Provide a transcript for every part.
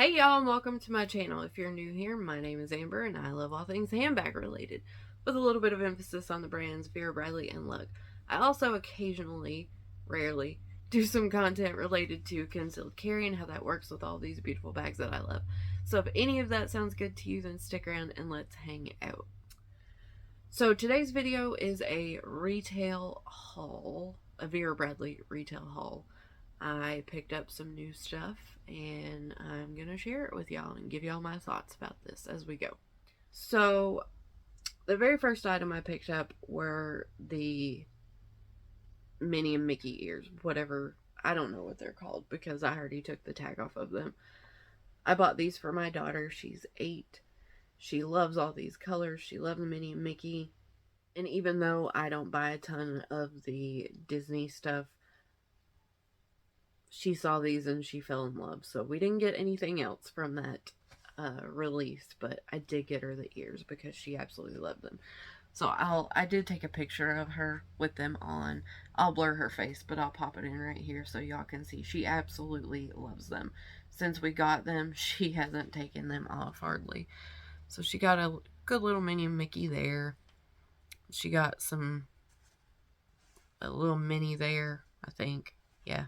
Hey y'all, and welcome to my channel. If you're new here, my name is Amber and I love all things handbag related, with a little bit of emphasis on the brands Vera Bradley and Lug. I also occasionally, rarely, do some content related to concealed carry and how that works with all these beautiful bags that I love. So if any of that sounds good to you, then stick around and let's hang out. So today's video is a retail haul, a Vera Bradley retail haul. I picked up some new stuff and I'm gonna share it with y'all and give y'all my thoughts about this as we go. So the very first item I picked up were the Minnie and Mickey ears, whatever, I don't know what they're called because I already took the tag off of them. I bought these for my daughter. She's 8. She loves all these colors. She loves Minnie and Mickey. And even though I don't buy a ton of the Disney stuff, she saw these and she fell in love. So we didn't get anything else from that release, but I did get her the ears because she absolutely loved them. So I did take a picture of her with them on. I'll blur her face, but I'll pop it in right here so y'all can see. She absolutely loves them. Since we got them, she hasn't taken them off hardly. So she got a good little Minnie and Mickey there. She got a little Minnie there, I think. Yeah.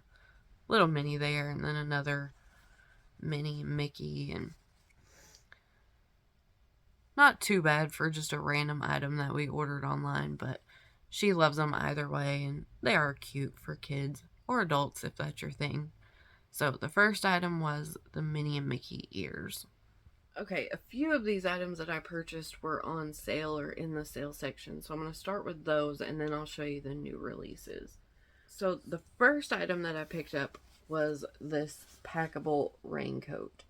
Little Minnie there, and then another Minnie and Mickey, and not too bad for just a random item that we ordered online, but she loves them either way, and they are cute for kids or adults if that's your thing. So the first item was the Minnie and Mickey ears. Okay, a few of these items that I purchased were on sale or in the sale section, so I'm going to start with those and then I'll show you the new releases. So the first item that I picked up was this Packable Raincoat.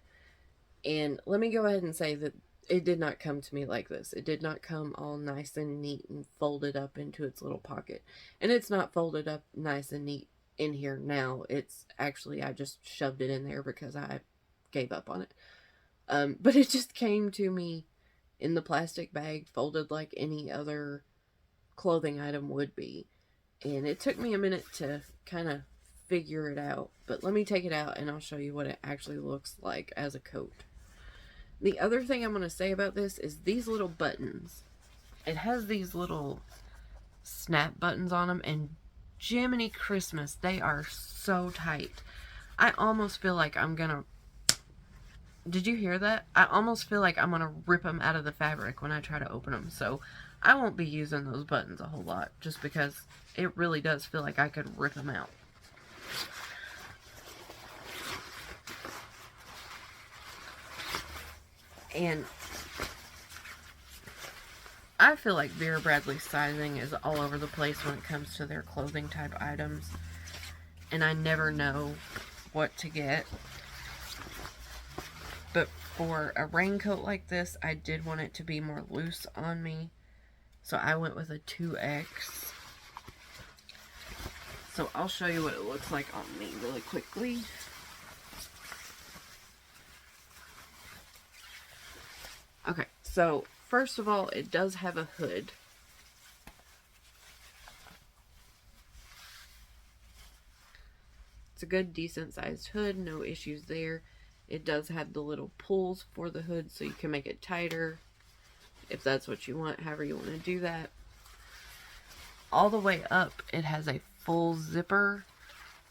And let me go ahead and say that it did not come to me like this. It did not come all nice and neat and folded up into its little pocket. And it's not folded up nice and neat in here now. It's actually, I just shoved it in there because I gave up on it. But it just came to me in the plastic bag, folded like any other clothing item would be. And it took me a minute to kind of figure it out. But let me take it out and I'll show you what it actually looks like as a coat. The other thing I'm going to say about this is these little buttons. It has these little snap buttons on them. And Jiminy Christmas, they are so tight. I almost feel like I'm going to... Did you hear that? I almost feel like I'm going to rip them out of the fabric when I try to open them. So I won't be using those buttons a whole lot just because it really does feel like I could rip them out. And I feel like Vera Bradley's sizing is all over the place when it comes to their clothing type items. And I never know what to get. But for a raincoat like this, I did want it to be more loose on me. So I went with a 2X. So I'll show you what it looks like on me really quickly. Okay, so first of all, it does have a hood. It's a good, decent sized hood, no issues there. It does have the little pulls for the hood so you can make it tighter if that's what you want, however you want to do that. All the way up, it has a full zipper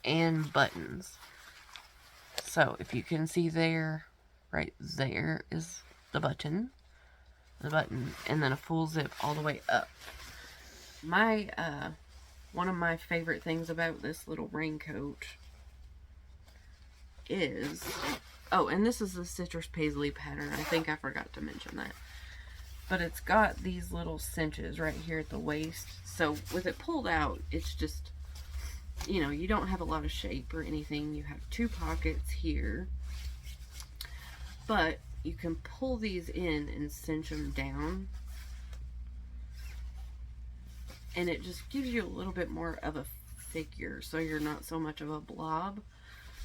and buttons. So if you can see there, right there is the button, and then a full zip all the way up. One of my favorite things about this little raincoat is, oh, and this is the citrus paisley pattern. I think I forgot to mention that. But it's got these little cinches right here at the waist. So with it pulled out, it's just, you know, you don't have a lot of shape or anything. You have 2 pockets here. But you can pull these in and cinch them down. And it just gives you a little bit more of a figure, so you're not so much of a blob.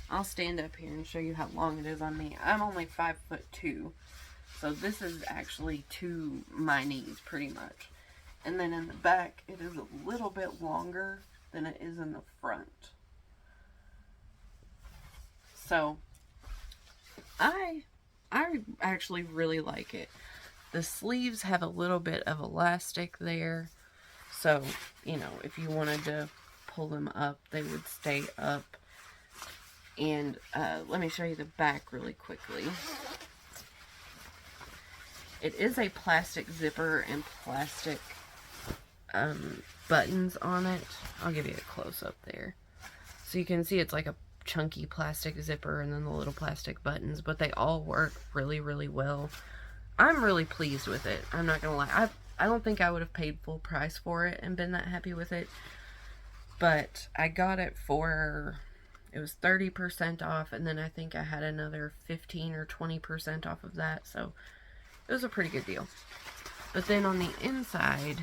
I'll stand up here and show you how long it is on me. I'm only 5'2", so this is actually to my knees pretty much. And then in the back, it is a little bit longer than it is in the front. So I actually really like it. The sleeves have a little bit of elastic there, so, you know, if you wanted to pull them up, they would stay up. And let me show you the back really quickly. It is a plastic zipper and plastic buttons on it. I'll give you a close-up there. So you can see it's like a chunky plastic zipper and then the little plastic buttons, but they all work really, really well. I'm really pleased with it. I'm not gonna lie. I don't think I would have paid full price for it and been that happy with it, but I got it for, it was 30% off, and then I think I had another 15 or 20% off of that, so it was a pretty good deal. But then on the inside,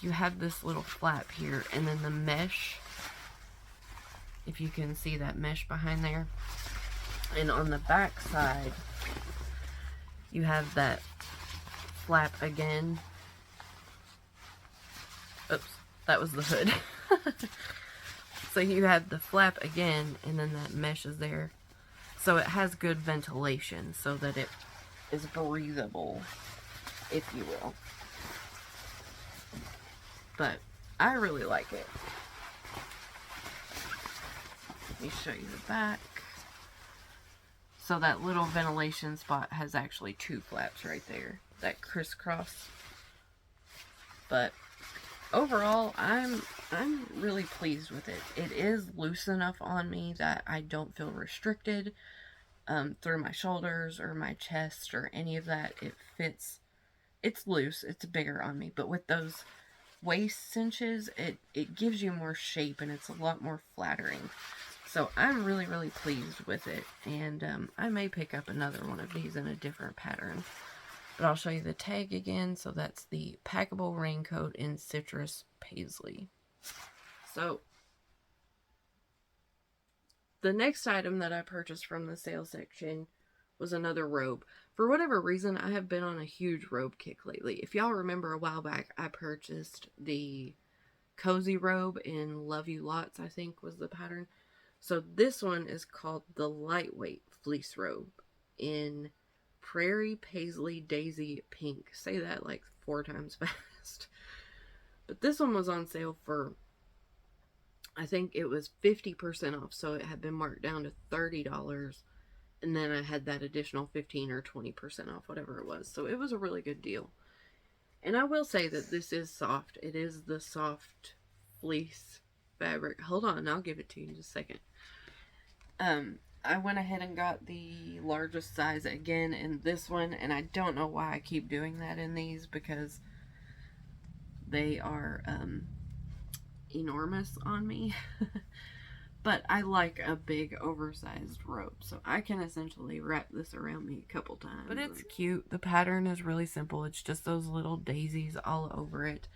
you have this little flap here, and then the mesh, if you can see that mesh behind there. And on the back side, you have that flap again. Oops, that was the hood. So you have the flap again, and then that mesh is there. So it has good ventilation so that it is breathable, if you will. But I really like it. Let me show you the back. So that little ventilation spot has actually two flaps right there that crisscross. But overall, I'm really pleased with it. It is loose enough on me that I don't feel restricted through my shoulders or my chest or any of that. It fits. It's loose. It's bigger on me. But with those waist cinches, it gives you more shape and it's a lot more flattering. So I'm really, really pleased with it. And I may pick up another one of these in a different pattern. But I'll show you the tag again. So that's the Packable Raincoat in Citrus Paisley. So the next item that I purchased from the sale section was another robe. For whatever reason, I have been on a huge robe kick lately. If y'all remember a while back, I purchased the cozy robe in Love You Lots, I think was the pattern. So this one is called the lightweight fleece robe in Prairie, Paisley, Daisy, Pink. Say that like 4 times fast. But this one was on sale for, I think it was 50% off. So it had been marked down to $30. And then I had that additional 15 or 20% off, whatever it was. So it was a really good deal. And I will say that this is soft. It is the soft fleece fabric. Hold on, I'll give it to you in just a second. I went ahead and got the largest size again in this one, and I don't know why I keep doing that in these because they are enormous on me. But I like a big oversized robe, so I can essentially wrap this around me a couple times. But it's cute. The pattern is really simple. It's just those little daisies all over it,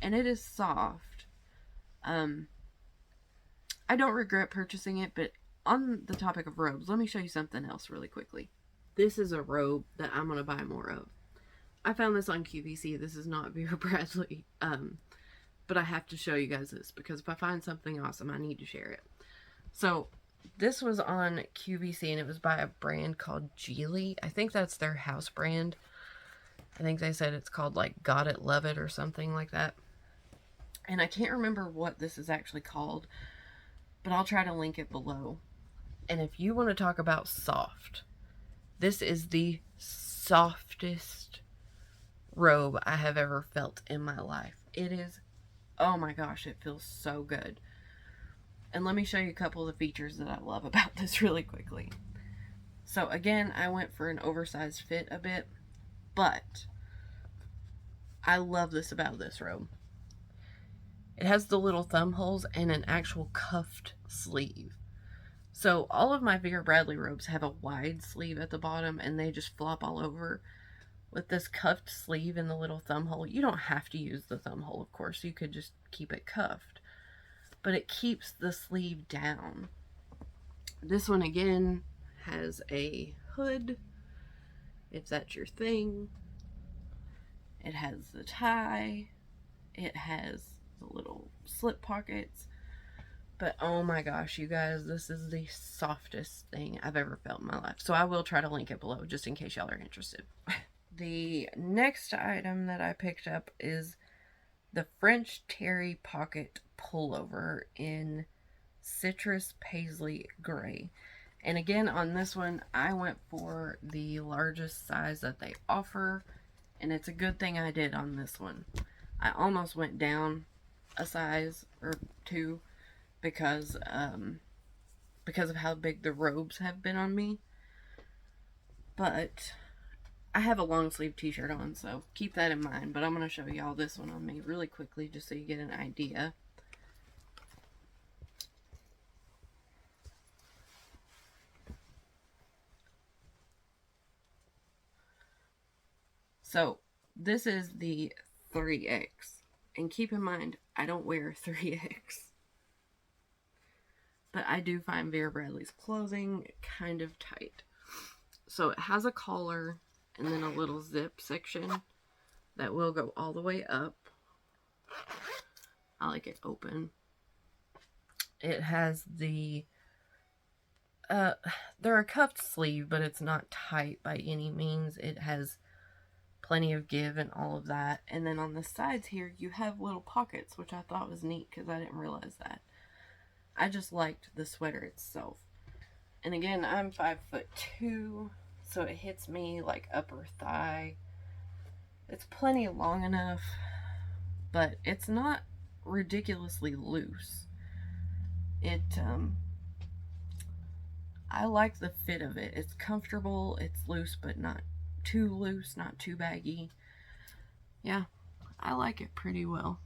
and it is soft. I don't regret purchasing it, but on the topic of robes, let me show you something else really quickly. This is a robe that I'm going to buy more of. I found this on QVC. This is not Vera Bradley, but I have to show you guys this because if I find something awesome, I need to share it. So this was on QVC and it was by a brand called Geely. I think that's their house brand. I think they said it's called like Got It, Love It or something like that. And I can't remember what this is actually called, but I'll try to link it below. And if you want to talk about soft, this is the softest robe I have ever felt in my life. It is, oh my gosh, it feels so good. And let me show you a couple of the features that I love about this really quickly. So again, I went for an oversized fit a bit, but I love this about this robe. It has the little thumb holes and an actual cuffed sleeve. So all of my Vera Bradley robes have a wide sleeve at the bottom and they just flop all over. With this cuffed sleeve and the little thumb hole, you don't have to use the thumb hole, of course. You could just keep it cuffed. But it keeps the sleeve down. This one again has a hood, if that's your thing. It has the tie. It has the little slip pockets. But oh my gosh, you guys, this is the softest thing I've ever felt in my life. So I will try to link it below just in case y'all are interested. The next item that I picked up is the French Terry Pocket Pullover in Citrus Paisley Gray. And again, on this one, I went for the largest size that they offer. And it's a good thing I did on this one. I almost went down a size or two because of how big the robes have been on me. But I have a long sleeve t-shirt on, so keep that in mind. But I'm going to show y'all this one on me really quickly just so you get an idea. So this is the 3X. And keep in mind, I don't wear 3X. But I do find Vera Bradley's clothing kind of tight. So it has a collar and then a little zip section that will go all the way up. I like it open. It has the they're a cuffed sleeve, but it's not tight by any means. It has plenty of give and all of that. And then on the sides here, you have little pockets, which I thought was neat because I didn't realize that. I just liked the sweater itself. And again, I'm 5'2", so it hits me like upper thigh. It's plenty long enough, but it's not ridiculously loose. I like the fit of it. It's comfortable, it's loose, but not too loose, not too baggy. Yeah, I like it pretty well.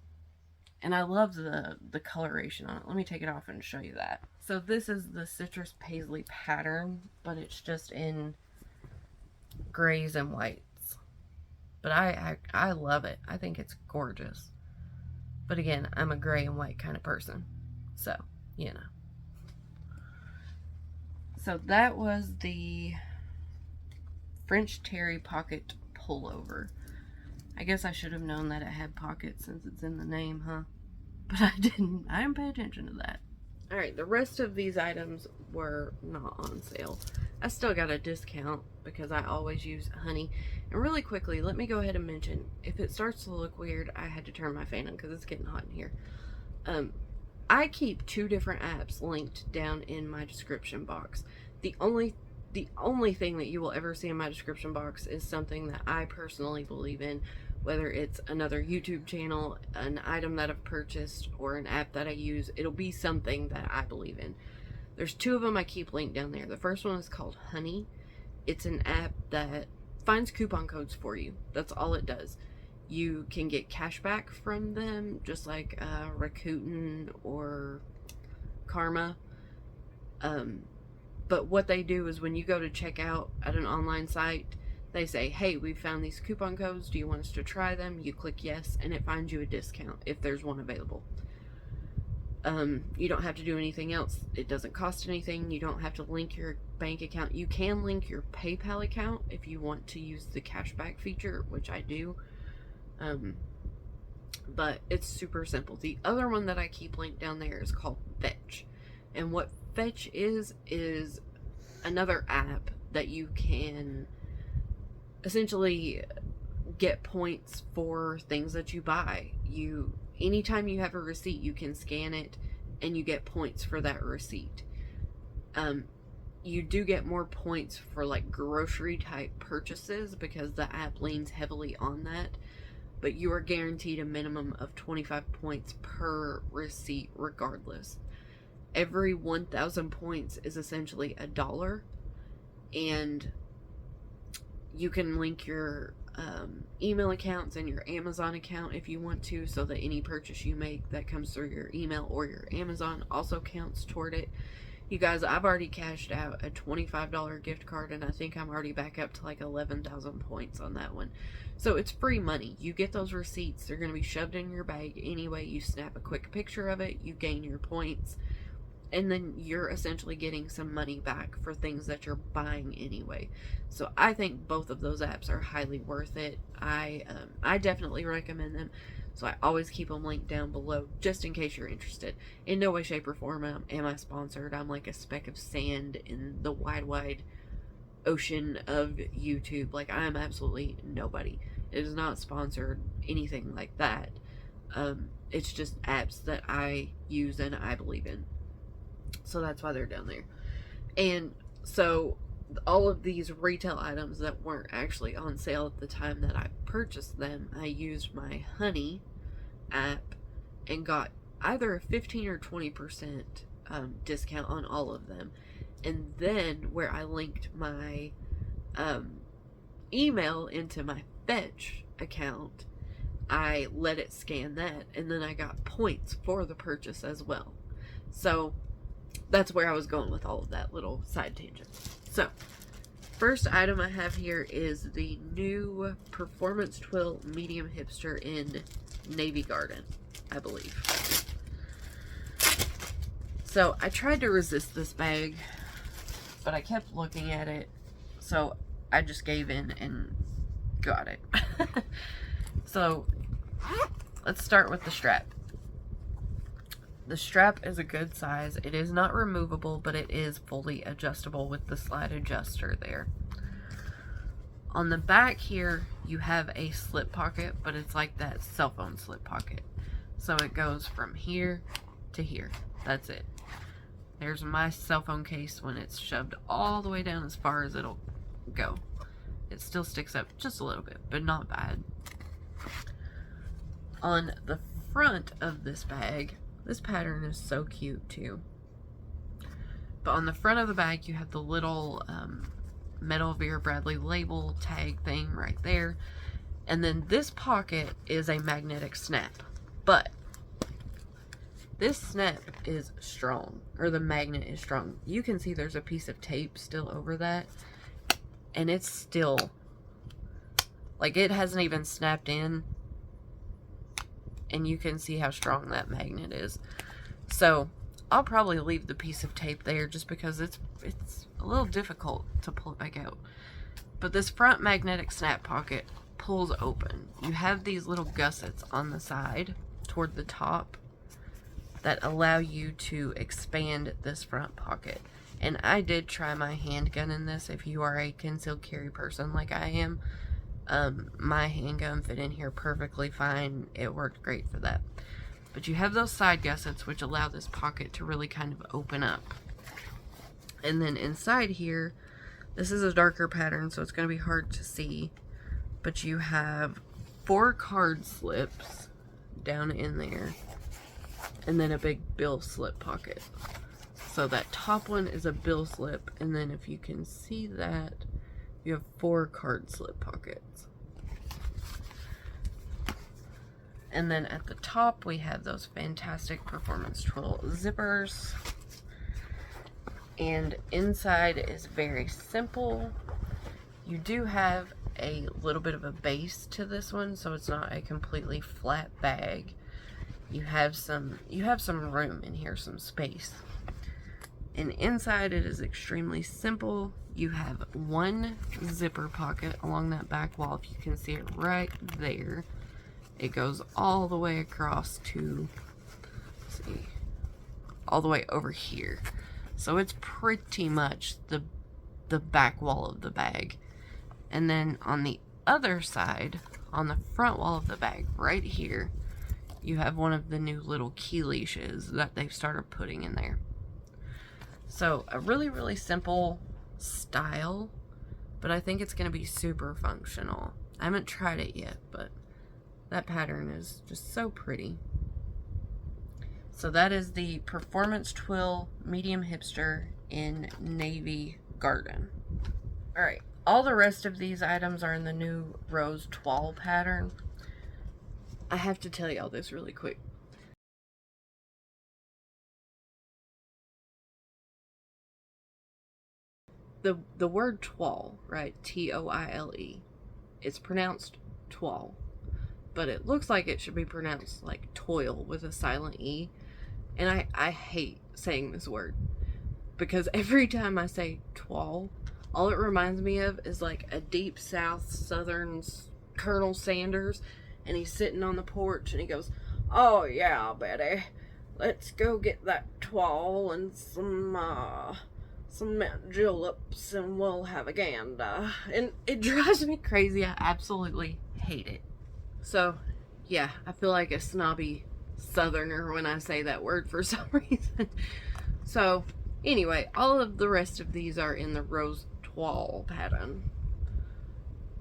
And I love the coloration on it. Let me take it off and show you that. So this is the Citrus Paisley pattern, but it's just in grays and whites. But I love it. I think it's gorgeous. But again, I'm a gray and white kind of person. So, you know. So that was the French Terry Pocket Pullover. I guess I should have known that it had pockets since it's in the name, huh? But I didn't pay attention to that. Alright, the rest of these items were not on sale. I still got a discount because I always use honey. And really quickly, let me go ahead and mention, if it starts to look weird, I had to turn my fan on because it's getting hot in here. I keep 2 different apps linked down in my description box. The only thing that you will ever see in my description box is something that I personally believe in, whether it's another YouTube channel, an item that I've purchased, or an app that I use. It'll be something that I believe in. There's 2 of them I keep linked down there. The first one is called Honey. It's an app that finds coupon codes for you. That's all it does. You can get cash back from them, just like Rakuten or Karma. But what they do is when you go to check out at an online site, they say, hey, we found these coupon codes. Do you want us to try them? You click yes, and it finds you a discount if there's one available. You don't have to do anything else. It doesn't cost anything. You don't have to link your bank account. You can link your PayPal account if you want to use the cashback feature, which I do. But it's super simple. The other one that I keep linked down there is called Fetch. And what Fetch is another app that you can essentially get points for things that you buy. Anytime you have a receipt, you can scan it and you get points for that receipt. You do get more points for like grocery type purchases because the app leans heavily on that, but you are guaranteed a minimum of 25 points per receipt regardless. Every 1,000 points is essentially $1, and you can link your email accounts and your Amazon account if you want to, so that any purchase you make that comes through your email or your Amazon also counts toward it. You guys, I've already cashed out a $25 gift card, and I think I'm already back up to like 11,000 points on that one. So it's free money. You get those receipts. They're going to be shoved in your bag anyway. You snap a quick picture of it. You gain your points. And then you're essentially getting some money back for things that you're buying anyway. So I think both of those apps are highly worth it. I definitely recommend them. So I always keep them linked down below just in case you're interested. In no way, shape, or form am I sponsored. I'm like a speck of sand in the wide ocean of YouTube. Like, I'm absolutely nobody. It is not sponsored, anything like that. It's just apps that I use and I believe in. So that's why they're down there. And so all of these retail items that weren't actually on sale at the time that I purchased them, I used my Honey app and got either a 15 or 20% discount on all of them. And then where I linked my email into my Fetch account, I let it scan that, and then I got points for the purchase as well. So that's where I was going with all of that little side tangent. So first item I have here is the new Performance Twill Medium Hipster in Navy Garden, I believe. So I tried to resist this bag, but I kept looking at it, so I just gave in and got it. So let's start with the strap. The strap is a good size. It is not removable, but it is fully adjustable with the slide adjuster there. On the back here, you have a slip pocket, but it's like that cell phone slip pocket. So it goes from here to here. That's it. There's my cell phone case when it's shoved all the way down as far as it'll go. It still sticks up just a little bit, but not bad. On the front of this bag, this pattern is so cute too. But on the front of the bag, you have the little metal Vera Bradley label tag thing right there. And then this pocket is a magnetic snap. But this snap is strong, or the magnet is strong. You can see there's a piece of tape still over that. And it's still, like, it hasn't even snapped in. And you can see how strong that magnet is. So I'll probably leave the piece of tape there just because it's a little difficult to pull it back out. But this front magnetic snap pocket pulls open. You have these little gussets on the side toward the top that allow you to expand this front pocket. And I did try my handgun in this. If you are a concealed carry person like I am, my handgun fit in here perfectly fine. It worked great for that. But you have those side gussets which allow this pocket to really kind of open up. And then inside here, this is a darker pattern, so it's going to be hard to see. But you have 4 card slips down in there. And then a big bill slip pocket. So that top one is a bill slip. And then if you can see that, you have 4 card slip pockets. And then at the top, we have those fantastic Performance Twill zippers. And inside is very simple. You do have a little bit of a base to this one, so it's not a completely flat bag. You have some room in here, some space. And inside it is extremely simple. You have 1 zipper pocket along that back wall, if you can see it right there. It goes all the way across to, let's see, all the way over here. So it's pretty much the back wall of the bag. And then on the other side, on the front wall of the bag, right here, you have one of the new little key leashes that they've started putting in there. So a really, really simple style, but I think it's going to be super functional. I haven't tried it yet, but that pattern is just so pretty. So that is the Performance Twill Medium Hipster in Navy Garden. Alright, all the rest of these items are in the new Rose Toile pattern. I have to tell y'all this really quick. The word toile, right? T-O-I-L-E. It's pronounced toile. But it looks like it should be pronounced like toil with a silent E. And I hate saying this word. Because every time I say toile, all it reminds me of is like a deep south southern Colonel Sanders. and he's sitting on the porch, and he goes, "Oh yeah, Betty, let's go get that Toile and some mint juleps, and we'll have a gander." And it drives me crazy. I absolutely hate it. So, yeah, I feel like a snobby southerner when I say that word for some reason. So, anyway, all of the rest of these are in the rose toile pattern.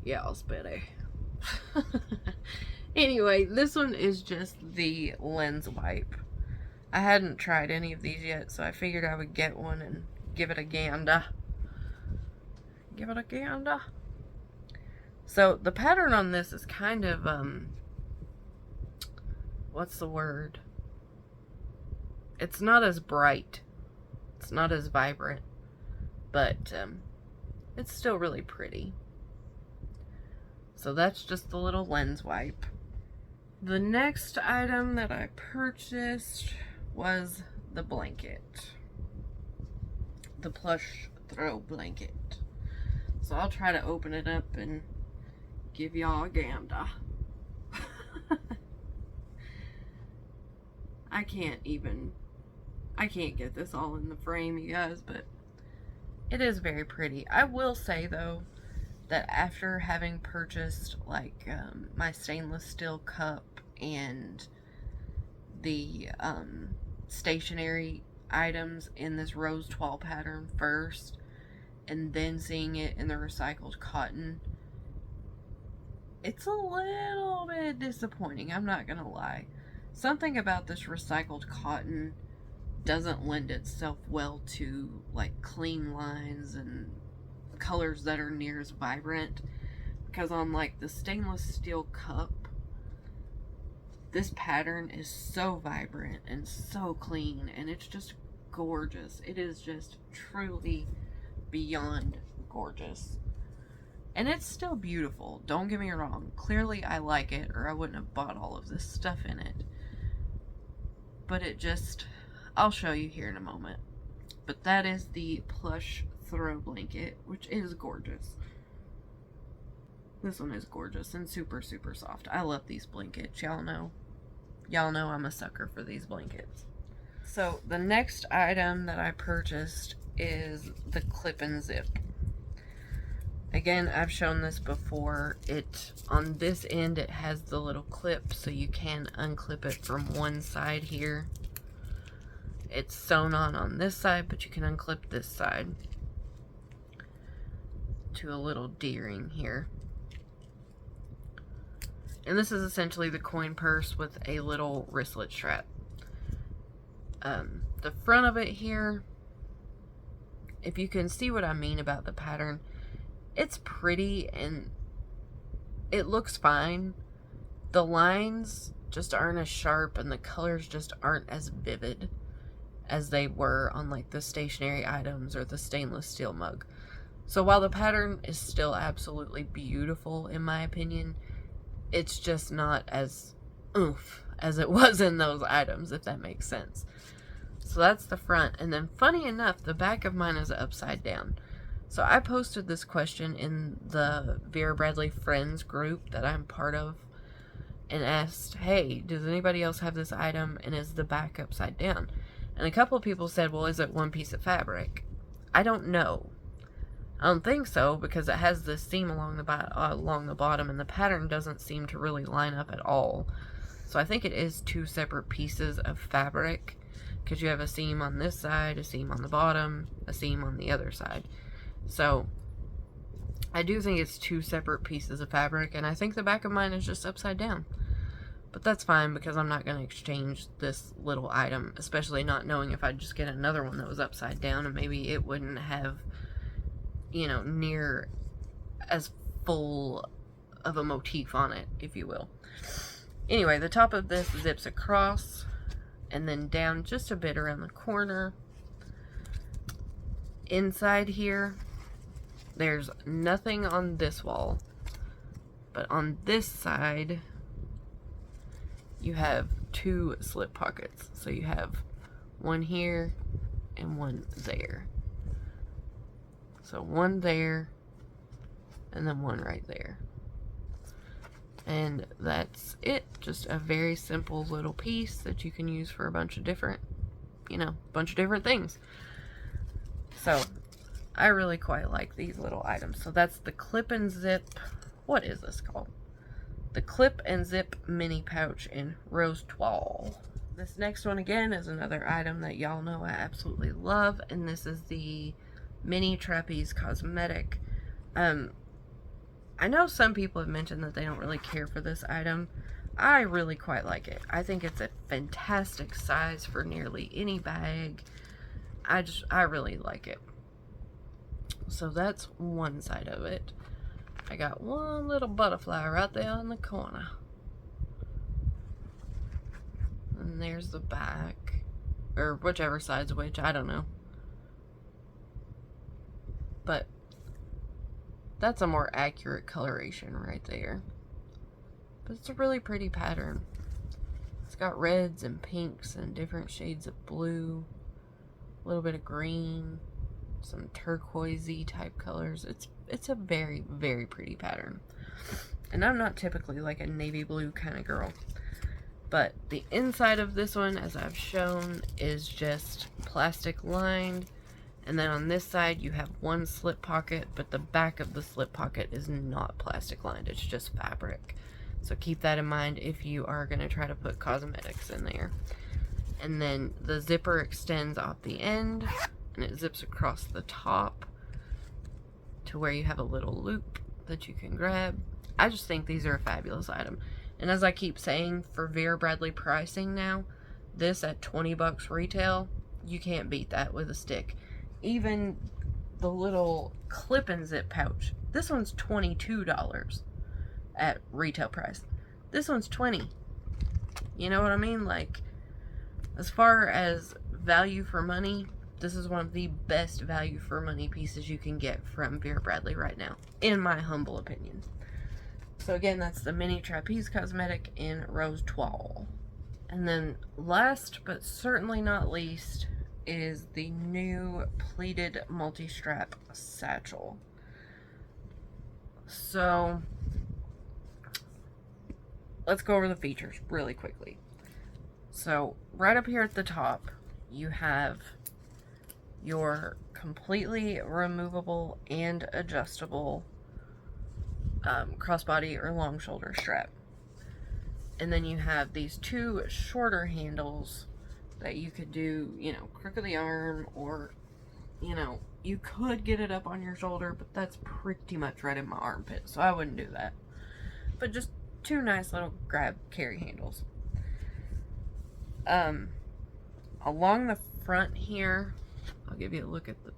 Yes, Betty. Anyway, this one is just the lens wipe. I hadn't tried any of these yet, so I figured I would get one and give it a gander. Give it a gander. So the pattern on this is kind of, what's the word? It's not as bright. It's not as vibrant, but it's still really pretty. So that's just the little lens wipe. The next item that I purchased was the blanket. The Plush Throw blanket. So I'll try to open it up and give y'all a gander. I can't get this all in the frame, you guys, but it is very pretty. I will say though, that after having purchased like my stainless steel cup and the stationery items in this rose toile pattern first, and then seeing it in the recycled cotton, it's a little bit disappointing, I'm not gonna lie. Something about this recycled cotton doesn't lend itself well to like clean lines and colors that are near as vibrant, because on like the stainless steel cup, this pattern is so vibrant and so clean, and it's just gorgeous. It is just truly beyond gorgeous, and it's still beautiful, don't get me wrong. Clearly I like it, or I wouldn't have bought all of this stuff in it, but it just, I'll show you here in a moment. But that is the Plush Throw blanket, which is gorgeous. This one is gorgeous and super, super soft. I love these blankets. Y'all know I'm a sucker for these blankets. So the next item that I purchased is the clip and zip. Again, I've shown this before. It, on this end, it has the little clip, so you can unclip it from one side here. It's sewn on this side, but you can unclip this side to a little D-ring here. And this is essentially the coin purse with a little wristlet strap. The front of it here, if you can see what I mean about the pattern, it's pretty and it looks fine. The lines just aren't as sharp and the colors just aren't as vivid as they were on like the stationery items or the stainless steel mug. So while the pattern is still absolutely beautiful in my opinion, it's just not as oomph as it was in those items, if that makes sense. So that's the front. And then funny enough, the back of mine is upside down. So I posted this question in the Vera Bradley friends group that I'm part of and asked, hey, does anybody else have this item and is the back upside down? And a couple of people said, well, is it one piece of fabric? I don't know. I don't think so, because it has this seam along the bottom and the pattern doesn't seem to really line up at all. So I think it is two separate pieces of fabric, because you have a seam on this side, a seam on the bottom, a seam on the other side. So I do think it's two separate pieces of fabric, and I think the back of mine is just upside down. But that's fine, because I'm not going to exchange this little item, especially not knowing if I'd just get another one that was upside down and maybe it wouldn't have, you know, near as full of a motif on it, if you will. Anyway, the top of this zips across and then down just a bit around the corner. Inside here, there's nothing on this wall, but on this side you have two slip pockets. So you have one here and one there. So one there and then one right there. And that's it. Just a very simple little piece that you can use for a bunch of different, things. So I really quite like these little items. So that's the clip and zip. What is this called? The clip and zip mini pouch in rose toile. This next one again is another item that y'all know I absolutely love, and this is the mini trapeze cosmetic. I know some people have mentioned that they don't really care for this item. I really quite like it. I think it's a fantastic size for nearly any bag. I really like it. So that's one side of it. I got one little butterfly right there in the corner. And there's the back. Or whichever side's which, I don't know. But that's a more accurate coloration right there. But it's a really pretty pattern. It's got reds and pinks and different shades of blue. A little bit of green. Some turquoisey type colors. It's a very, very pretty pattern. And I'm not typically like a navy blue kind of girl. But the inside of this one, as I've shown, is just plastic lined. And then on this side, you have one slip pocket, but the back of the slip pocket is not plastic lined. It's just fabric. So keep that in mind if you are going to try to put cosmetics in there. And then the zipper extends off the end, and it zips across the top to where you have a little loop that you can grab. I just think these are a fabulous item. And as I keep saying, for Vera Bradley pricing now, this at 20 bucks retail, you can't beat that with a stick. Even the little clip and zip pouch, this one's $22 at retail price. This one's $20. You know what I mean? Like, as far as value for money, this is one of the best value for money pieces you can get from Vera Bradley right now, in my humble opinion. So again, that's the mini trapeze cosmetic in rose toile. And then last but certainly not least is the new pleated multi-strap satchel. So let's go over the features really quickly. So right up here at the top, you have your completely removable and adjustable crossbody or long shoulder strap. And then you have these two shorter handles that you could do, crook of the arm, or, you could get it up on your shoulder, but that's pretty much right in my armpit, so I wouldn't do that. But just two nice little grab carry handles. Along the front here, I'll give you a look at the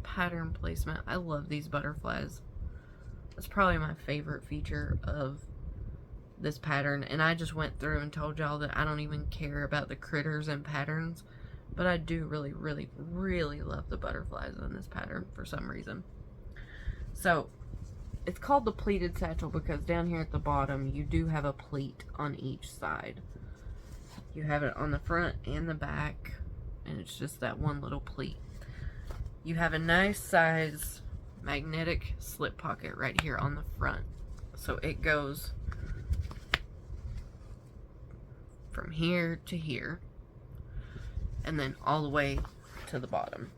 pattern placement. I love these butterflies. That's probably my favorite feature of this pattern, and I just went through and told y'all that I don't even care about the critters and patterns, but I do really, really, really love the butterflies in this pattern for some reason. So it's called the pleated satchel because down here at the bottom you do have a pleat on each side. You have it on the front and the back, and it's just that one little pleat. You have a nice size magnetic slip pocket right here on the front, so it goes from here to here, and then all the way to the bottom,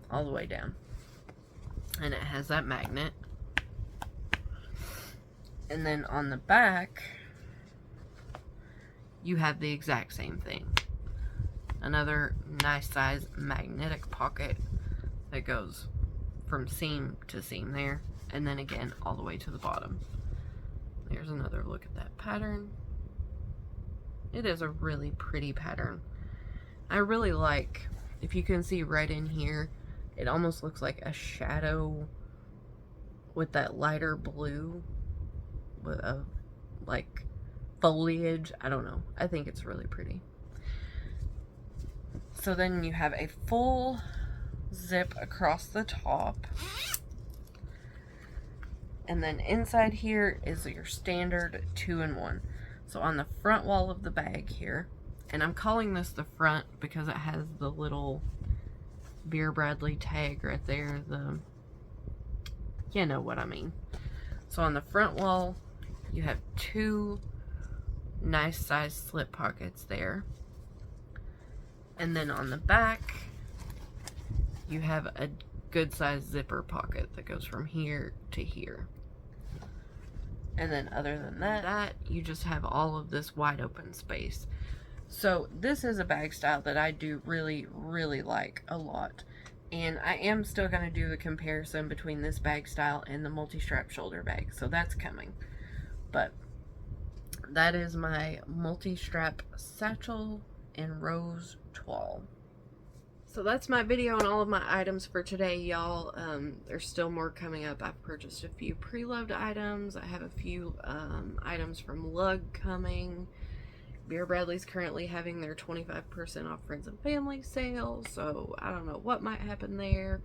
all the way down. And it has that magnet. And then on the back, you have the exact same thing. Another nice size magnetic pocket that goes from seam to seam there, and then again all the way to the bottom. There's another look at that pattern. It is a really pretty pattern. I really like, if you can see right in here, it almost looks like a shadow with that lighter blue with a like foliage. I don't know. I think it's really pretty. So then you have a full zip across the top. And then inside here is your standard 2-in-1. So on the front wall of the bag here, and I'm calling this the front because it has the little Vera Bradley tag right there, you know what I mean. So on the front wall, You have 2 nice sized slip pockets there. And then on the back, you have a good sized zipper pocket that goes from here to here. And then other than that, you just have all of this wide open space. So this is a bag style that I do really, really like a lot. And I am still going to do the comparison between this bag style and the multi-strap shoulder bag. So that's coming. But that is my multi-strap satchel and rose toile. So that's my video on all of my items for today, y'all. There's still more coming up. I've purchased a few pre-loved items. I have a few items from Lug coming. Vera Bradley's currently having their 25% off friends and family sale, so I don't know what might happen there.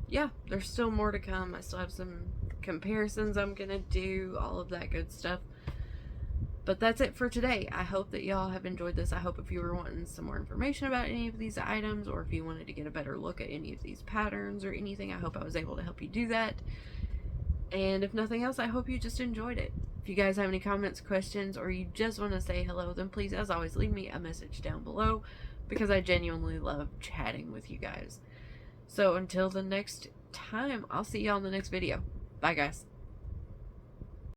Yeah, there's still more to come. I still have some comparisons I'm gonna do, all of that good stuff. But that's it for today. I hope that y'all have enjoyed this. I hope if you were wanting some more information about any of these items, or if you wanted to get a better look at any of these patterns or anything, I hope I was able to help you do that. And if nothing else, I hope you just enjoyed it. If you guys have any comments, questions, or you just want to say hello, then please, as always, leave me a message down below, because I genuinely love chatting with you guys. So until the next time, I'll see y'all in the next video. Bye, guys.